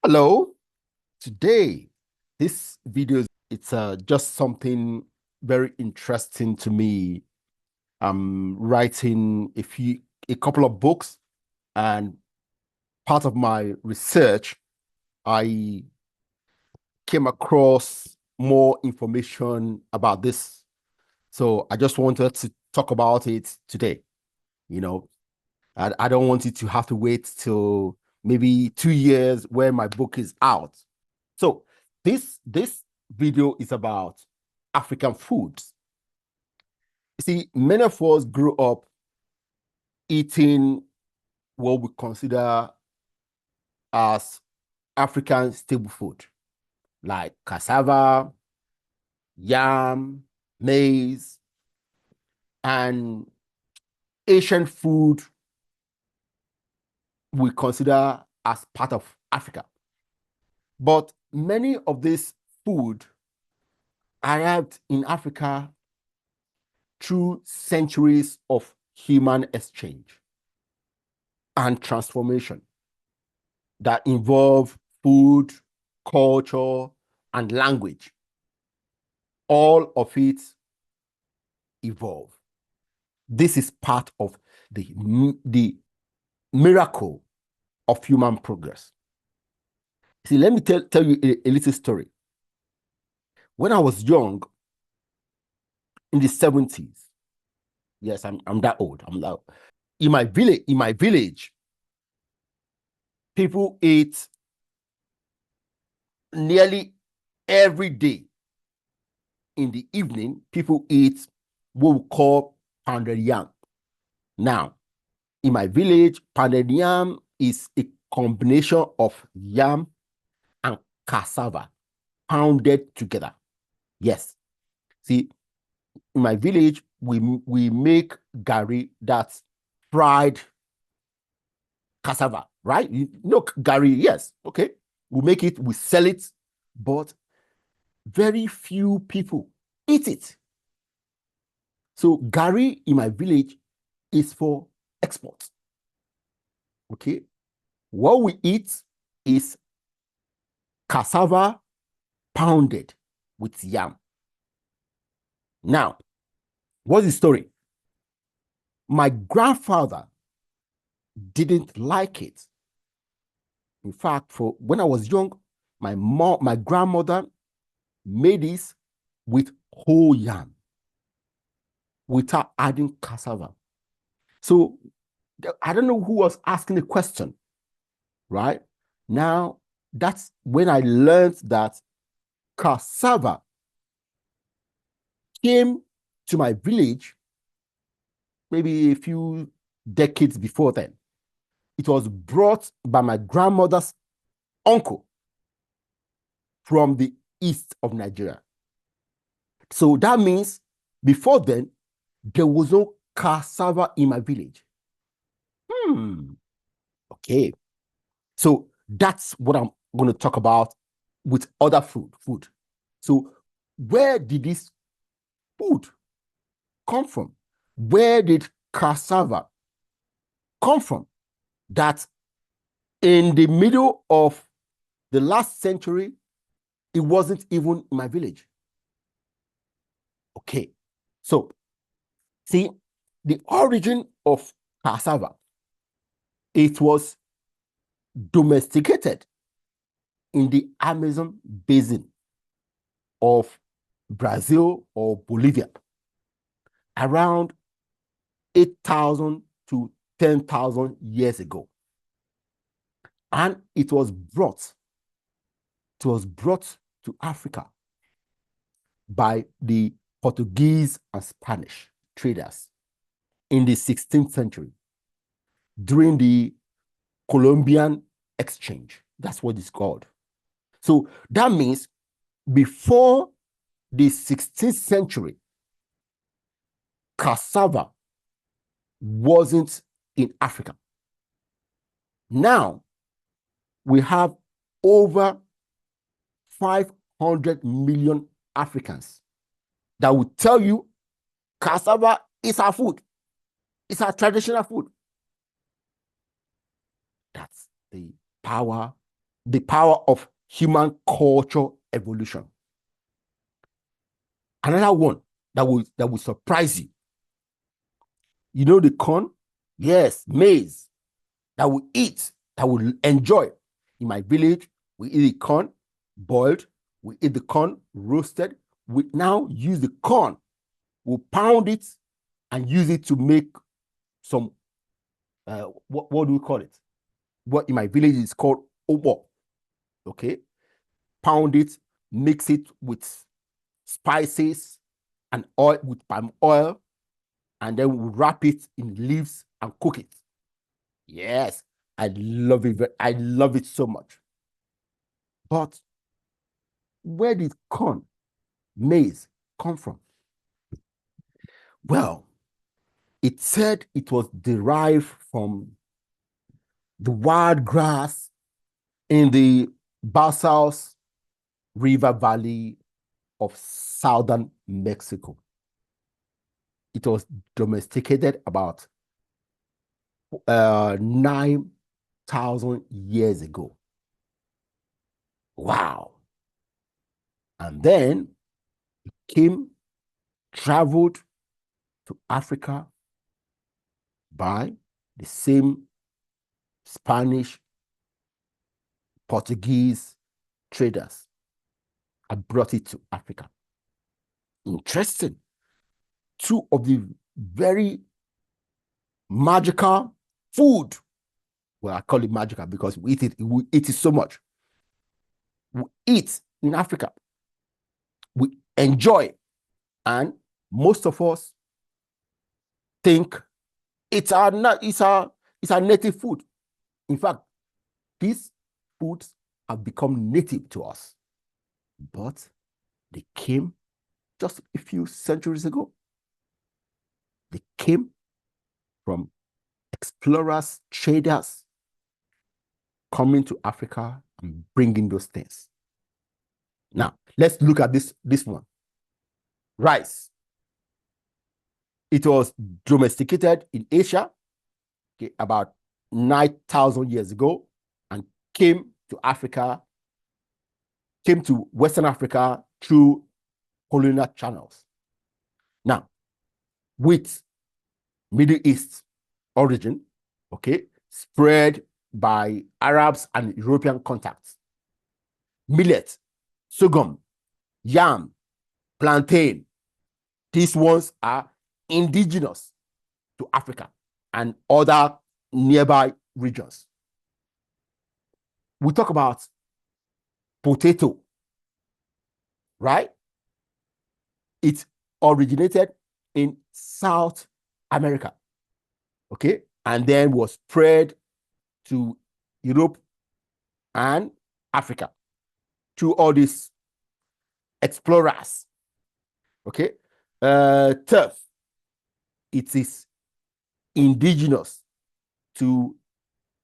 Hello. Today, this video it's just something very interesting to me. I'm writing a couple of books, and part of my research, I came across more information about this. So I just wanted to talk about it today. You know, I don't want you to have to wait till maybe 2 years when my book is out. So this video is about African foods. You see, many of us grew up eating what we consider as African staple food, like cassava, yam, maize, and Asian food we consider as part of Africa. But many of this food arrived in Africa through centuries of human exchange and transformation that involve food, culture, and language. All of it evolve. This is part of the miracle of human progress. See, let me tell you a little story. When I was young, in the 70s, yes, I'm that old. I'm that in my village, people ate nearly every day. In the evening, people eat what we call pounded yam. Now, in my village, pounded yam is a combination of yam and cassava pounded together. Yes. See, in my village, we make gari that's fried cassava, right? You know gari, yes. Okay. We make it, we sell it, but very few people eat it. So gari in my village is for export. Okay. What we eat is cassava pounded with yam. Now, what's the story? My grandfather didn't like it. In fact, for when I was young, my grandmother made this with whole yam without adding cassava. So I don't know who was asking the question, right? Now, that's when I learned that cassava came to my village maybe a few decades before then. It was brought by my grandmother's uncle from the east of Nigeria. So that means before then, there was no cassava in my village. Okay. So that's what I'm going to talk about with other food. So where did this food come from? Where did cassava come from? That in the middle of the last century, it wasn't even in my village. Okay. So see, the origin of cassava, it was domesticated in the Amazon basin of Brazil or Bolivia around 8,000 to 10,000 years ago. And it was brought to Africa by the Portuguese and Spanish traders in the 16th century during the Columbian exchange. That's what it's called. So that means before the 16th century, cassava wasn't in Africa. Now we have over 500 million Africans that will tell you cassava is our food. It's our traditional food. That's the power the power of human culture evolution. Another one that will surprise you. You know the corn? Yes, maize that we eat, that we enjoy. In my village, we eat the corn boiled, we eat the corn roasted. We now use the corn, we pound it and use it to make some, what do we call it? What in my village is called obo. Okay, pound it, mix it with spices and oil, with palm oil, and then we wrap it in leaves and cook it. Yes, I love it. I love it so much. But where did corn, maize come from? Well, it said it was derived from the wild grass in the Basals River Valley of southern Mexico. It was domesticated about 9,000 years ago. Wow. And then it traveled to Africa by the same Spanish, Portuguese traders. I brought it to Africa. Interesting. Two of the very magical food. Well, I call it magical because we eat it so much. We eat in Africa. We enjoy, and most of us think it's our native food. In fact, these foods have become native to us, but they came just a few centuries ago. They came from explorers, traders coming to Africa and bringing those things. Now, let's look at this one. Rice. It was domesticated in Asia, okay, about 9,000 years ago, and came to Western Africa through colonial channels. Now, with Middle East origin, okay, spread by Arabs and European contacts. Millet, sorghum, yam, plantain, these ones are indigenous to Africa and other nearby regions. We talk about potato, right? It originated in South America, okay, and then was spread to Europe and Africa through all these explorers, okay. Turf, it is indigenous to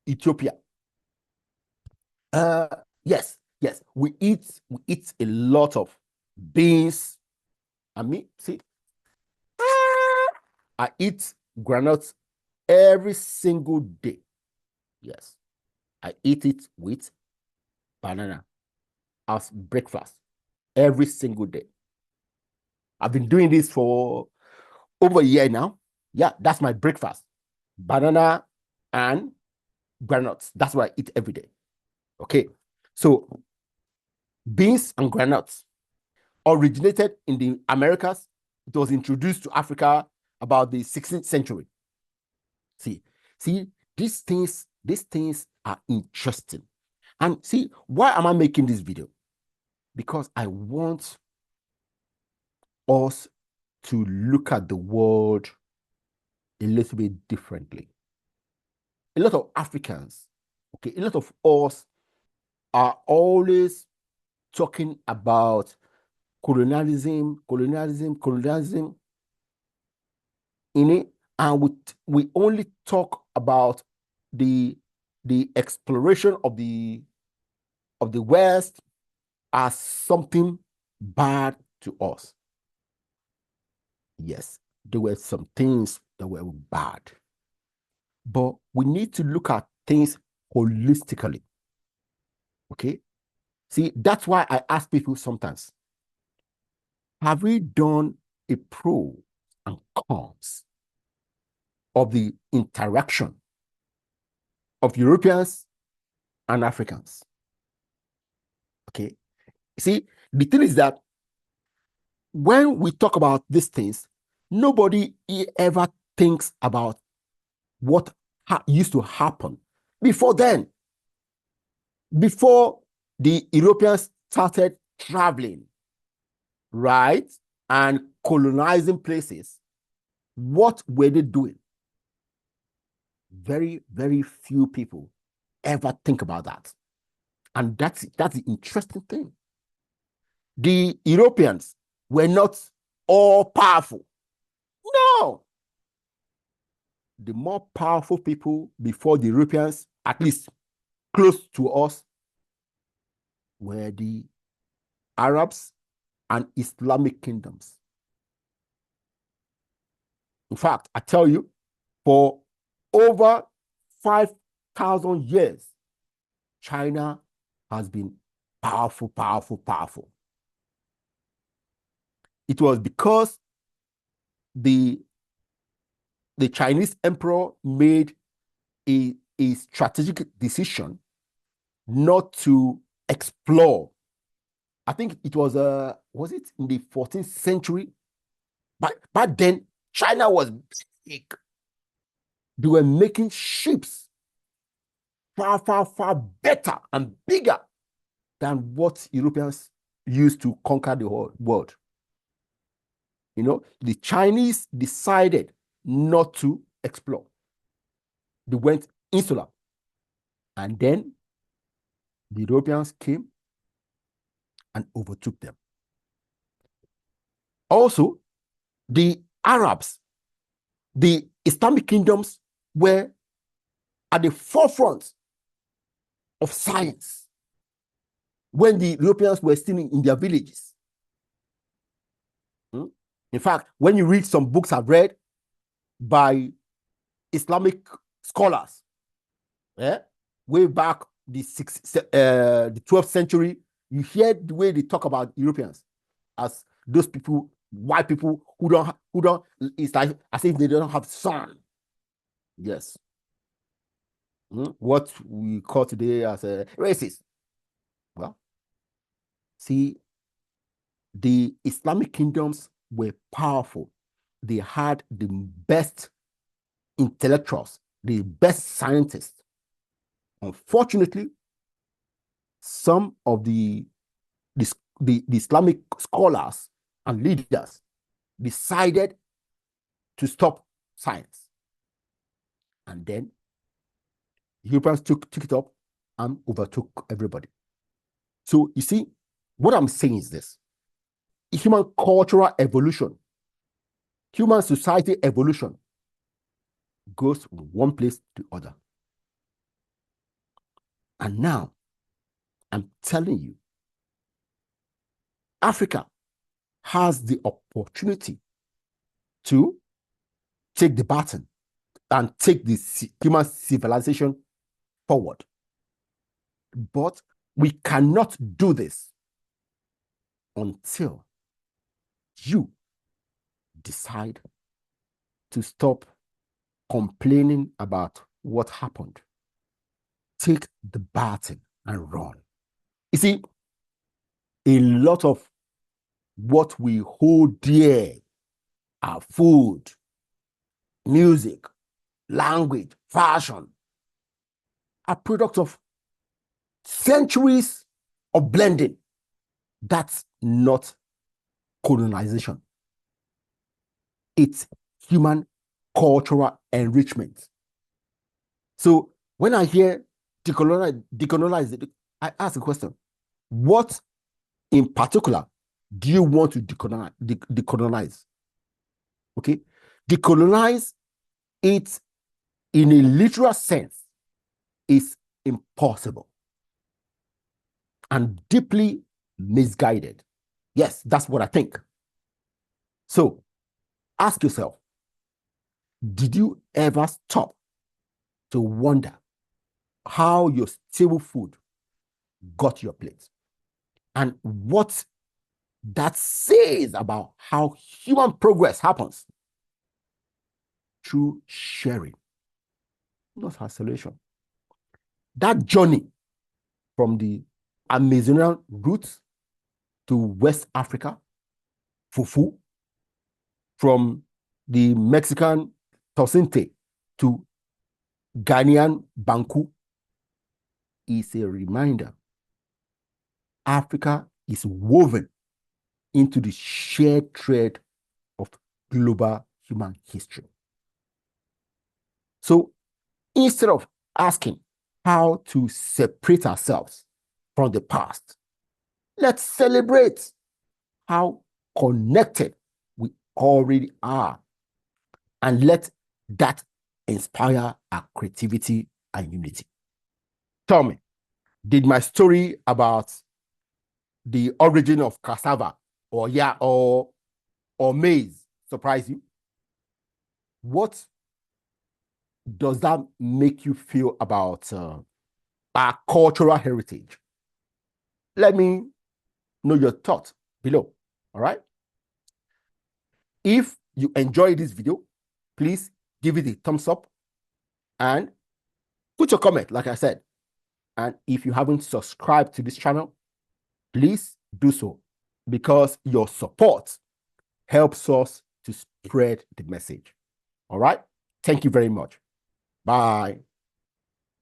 Ethiopia. Yes, we eat a lot of beans. And me, see, I eat granuts every single day. Yes, I eat it with banana as breakfast every single day. I've been doing this for over a year now. Yeah, that's my breakfast. Banana and granuts. That's what I eat every day. Okay. So beans and granuts originated in the Americas. It was introduced to Africa about the 16th century. See, these things are interesting. And see, why am I making this video? Because I want us to look at the world a little bit differently. A lot of Africans, okay, a lot of us are always talking about colonialism in it, and we only talk about the exploration of the West as something bad to us. Yes, there were some things that were bad, but we need to look at things holistically. Okay. See, that's why I ask people sometimes, have we done a pro and cons of the interaction of Europeans and Africans? Okay. See, the thing is that when we talk about these things, nobody ever thinks about what used to happen before then, before the Europeans started traveling, right, and colonizing places. What were they doing? Very, very few people ever think about that. And that's the interesting thing. The Europeans were not all powerful. No. The more powerful people before the Europeans, at least close to us, were the Arabs and Islamic kingdoms. In fact, I tell you, for over 5,000 years, China has been powerful, powerful, powerful. It was because the Chinese emperor made a strategic decision not to explore. I think it was it in the 14th century? But back then, China was big. They were making ships far, far, far better and bigger than what Europeans used to conquer the whole world. You know, the Chinese decided not to explore. They went insular. And then the Europeans came and overtook them. Also, the Arabs, the Islamic kingdoms were at the forefront of science when the Europeans were still in their villages. In fact, when you read some books I've read by Islamic scholars, way back the 12th century, you hear the way they talk about Europeans as those people, white people who don't, it's like as if they don't have sun. Yes. What we call today as a racist. Well, see, the Islamic kingdoms were powerful. They had the best intellectuals, the best scientists. Unfortunately, some of the Islamic scholars and leaders decided to stop science. And then Europeans took it up and overtook everybody. So you see, what I'm saying is this: human cultural evolution, human society evolution goes from one place to other. And now, I'm telling you, Africa has the opportunity to take the baton and take the human civilization forward. But we cannot do this until you decide to stop complaining about what happened. Take the baton and run. You see, a lot of what we hold dear, our food, music, language, fashion, are products of centuries of blending. That's not colonization. It's human cultural enrichment. So when I hear decolonize, I ask a question: what in particular do you want to decolonize? Okay, decolonize it in a literal sense is impossible and deeply misguided. Yes, that's what I think. So ask yourself, did you ever stop to wonder how your stable food got your plate. And what that says about how human progress happens through sharing, not isolation. That journey from the Amazonian roots to West Africa, fufu, from the Mexican tocinte to Ghanaian banku, is a reminder Africa is woven into the shared thread of global human history. So instead of asking how to separate ourselves from the past, let's celebrate how connected we already are, and let that inspire our creativity and unity. Tell me, did my story about the origin of cassava or maize surprise you? What does that make you feel about our cultural heritage? Let me know your thoughts below. All right. If you enjoyed this video, please give it a thumbs up and put your comment, like I said. And if you haven't subscribed to this channel, please do so, because your support helps us to spread the message. All right. Thank you very much. Bye.